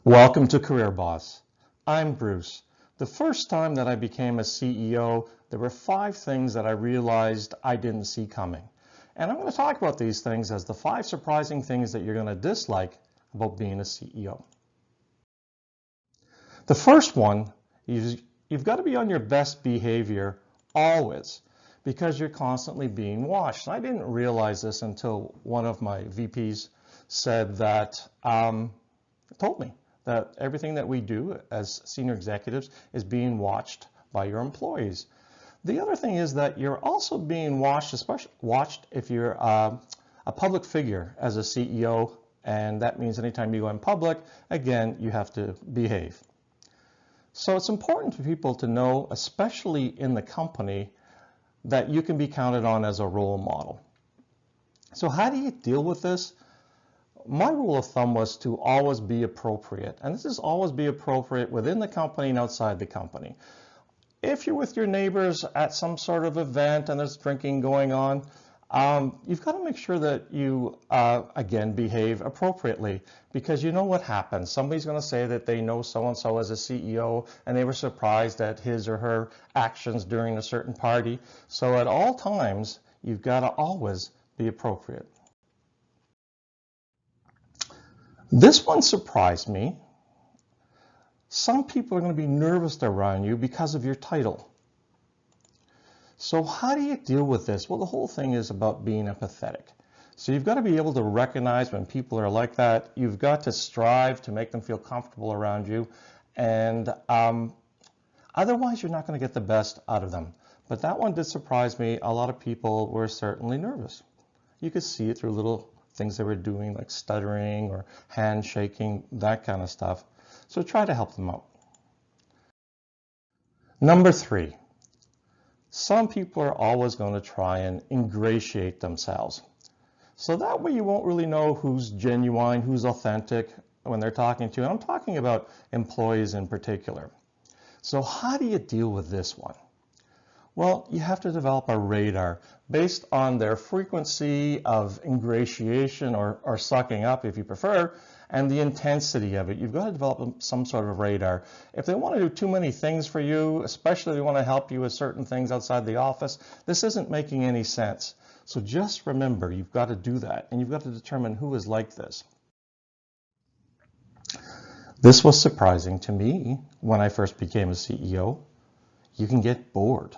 Welcome to Career Boss. I'm Bruce. The first time that I became a CEO, there were 5 things that I realized I didn't see coming. And I'm going to talk about these things as the 5 surprising things that you're going to dislike about being a CEO. The first one is you've got to be on your best behavior always because you're constantly being watched. And I didn't realize this until one of my VPs said that, told me that everything that we do as senior executives is being watched by your employees. The other thing is that you're also being watched, especially watched if you're a public figure as a CEO, and that means anytime you go in public, again, you have to behave. So it's important for people to know, especially in the company, that you can be counted on as a role model. So how do you deal with this? My rule of thumb was to always be appropriate, and this is always be appropriate within the company and outside the company. If you're with your neighbors at some sort of event and there's drinking going on, you've got to make sure that you, again, behave appropriately, because you know what happens. Somebody's going to say that they know so-and-so as a CEO and they were surprised at his or her actions during a certain party. So at all times, you've got to always be appropriate. This one surprised me. Some people are going to be nervous around you because of your title. So how do you deal with this? Well, the whole thing is about being empathetic. So you've got to be able to recognize when people are like that. You've got to strive to make them feel comfortable around you. And otherwise, you're not going to get the best out of them. But that one did surprise me. A lot of people were certainly nervous. You could see it through little things they were doing, like stuttering or handshaking, that kind of stuff. So try to help them out. Number 3, some people are always going to try and ingratiate themselves. So that way you won't really know who's genuine, who's authentic when they're talking to you. And I'm talking about employees in particular. So how do you deal with this one? Well, you have to develop a radar based on their frequency of ingratiation or sucking up, if you prefer, and the intensity of it. You've got to develop some sort of radar. If they want to do too many things for you, especially if they want to help you with certain things outside the office, this isn't making any sense. So just remember, you've got to do that, and you've got to determine who is like this. This was surprising to me when I first became a CEO. You can get bored.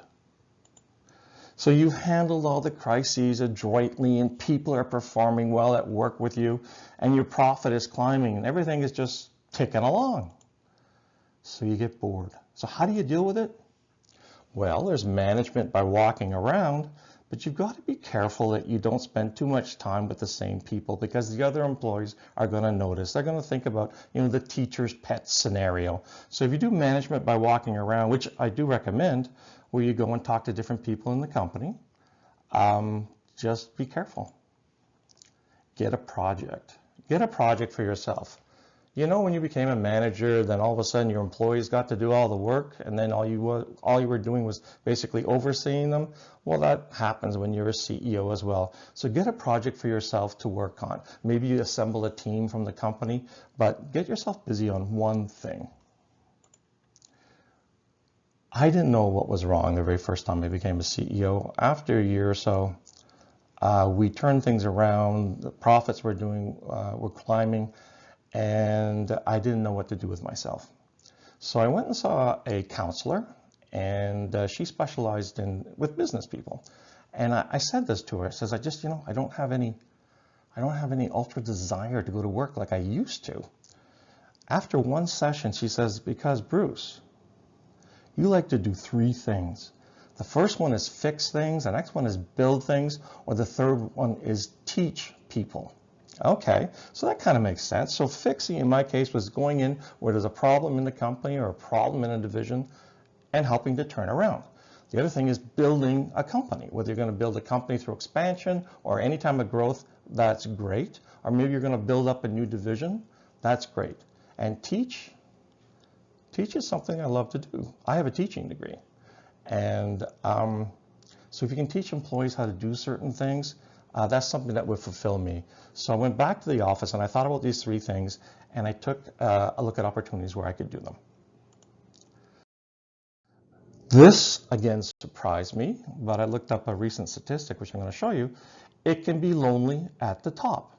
So you've handled all the crises adroitly and people are performing well at work with you and your profit is climbing and everything is just ticking along. So you get bored. So how do you deal with it? Well, there's management by walking around, but you've got to be careful that you don't spend too much time with the same people because the other employees are going to notice. They're going to think about, the teacher's pet scenario. So if you do management by walking around, which I do recommend, where you go and talk to different people in the company, just be careful. Get a project. Get a project for yourself. When you became a manager, then all of a sudden your employees got to do all the work, and then all you were doing was basically overseeing them. Well, that happens when you're a CEO as well. So get a project for yourself to work on. Maybe you assemble a team from the company, but get yourself busy on one thing. I didn't know what was wrong the very first time I became a CEO. After a year or so, we turned things around. The profits were climbing, and I didn't know what to do with myself. So I went and saw a counselor, and she specialized with business people. And I said this to her. I says, I don't have any ultra desire to go to work like I used to. After one session, she says, because Bruce, you like to do 3 things. The first one is fix things, the next one is build things, or the third one is teach people. Okay, so that kind of makes sense. So fixing in my case was going in where there's a problem in the company or a problem in a division and helping to turn around. The other thing is building a company. Whether you're going to build a company through expansion or any time of growth, that's great. Or maybe you're going to build up a new division, that's great. And teach is something I love to do. I have a teaching degree. And so if you can teach employees how to do certain things, that's something that would fulfill me. So I went back to the office and I thought about these 3 things, and I took a look at opportunities where I could do them. This, again, surprised me, but I looked up a recent statistic, which I'm going to show you. It can be lonely at the top.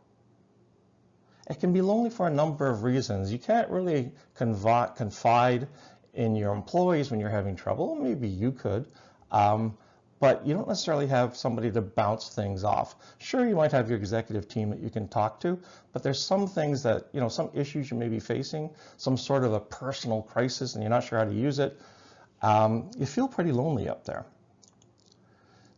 It can be lonely for a number of reasons. You can't really confide in your employees when you're having trouble. Maybe you could, but you don't necessarily have somebody to bounce things off. Sure, you might have your executive team that you can talk to, but there's some things that, some issues you may be facing, some sort of a personal crisis and you're not sure how to use it. You feel pretty lonely up there.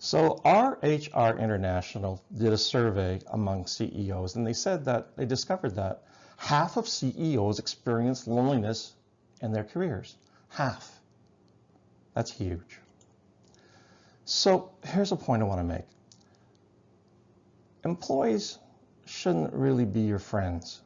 So our HR International did a survey among CEOs, and they discovered that half of CEOs experience loneliness in their careers. Half. That's huge. So here's a point I want to make. Employees shouldn't really be your friends,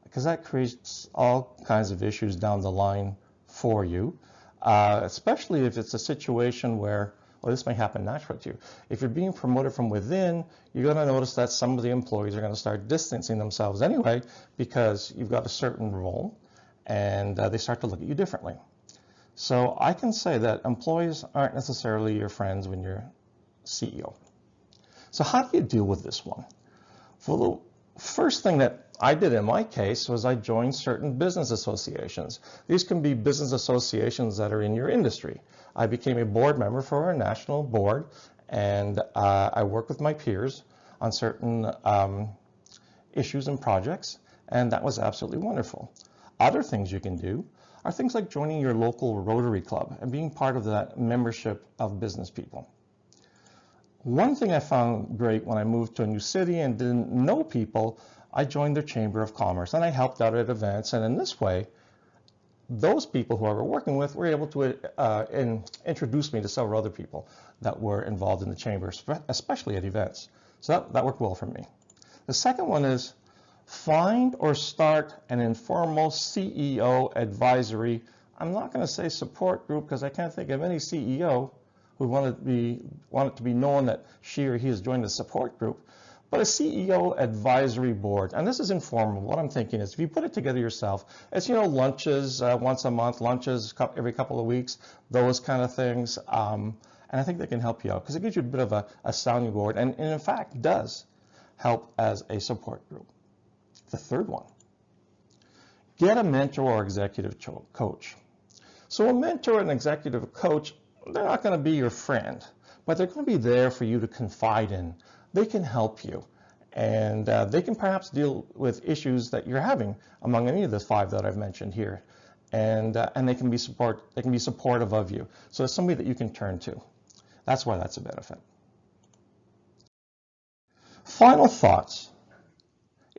because that creates all kinds of issues down the line for you, especially if it's a situation where, well, this may happen naturally to you. If you're being promoted from within, you're going to notice that some of the employees are going to start distancing themselves anyway, because you've got a certain role, and they start to look at you differently. So I can say that employees aren't necessarily your friends when you're CEO. So how do you deal with this one? Well, the first thing that I did in my case was I joined certain business associations. These can be business associations that are in your industry. I became a board member for a national board, and I work with my peers on certain issues and projects, and that was absolutely wonderful. Other things you can do are things like joining your local Rotary Club and being part of that membership of business people. One thing I found great when I moved to a new city and didn't know people, I joined their Chamber of Commerce and I helped out at events, and in this way, those people who I were working with were able to introduce me to several other people that were involved in the Chamber, especially at events. So that worked well for me. The second one is find or start an informal CEO advisory. I'm not going to say support group, because I can't think of any CEO who want it to be known that she or he has joined a support group, but a CEO advisory board. And this is informal. What I'm thinking is if you put it together yourself, it's, lunches once a month, lunches every couple of weeks, those kind of things. And I think they can help you out because it gives you a bit of a sounding board, and in fact does help as a support group. The third one, get a mentor or executive coach. So a mentor and executive coach, they're not going to be your friend, but they're going to be there for you to confide in. They can help you, and they can perhaps deal with issues that you're having among any of the 5 that I've mentioned here, and they can be supportive of you. So it's somebody that you can turn to. That's why that's a benefit. Final thoughts.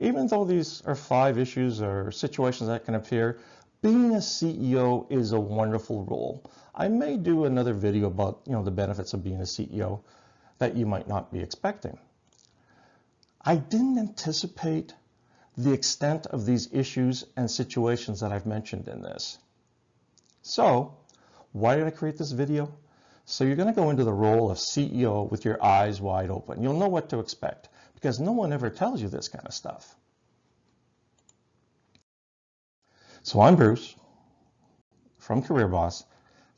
Even though these are 5 issues or situations that can appear, being a CEO is a wonderful role. I may do another video about the benefits of being a CEO that you might not be expecting. I didn't anticipate the extent of these issues and situations that I've mentioned in this. So why did I create this video? So you're going to go into the role of CEO with your eyes wide open. You'll know what to expect, because no one ever tells you this kind of stuff. So I'm Bruce from Career Boss.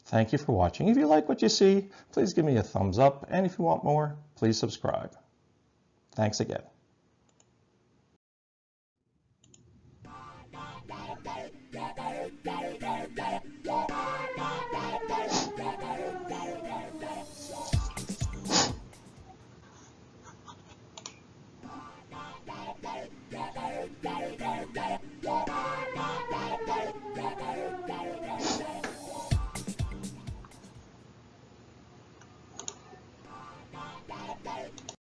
Thank you for watching. If you like what you see, please give me a thumbs up, and if you want more, please subscribe. Thanks again.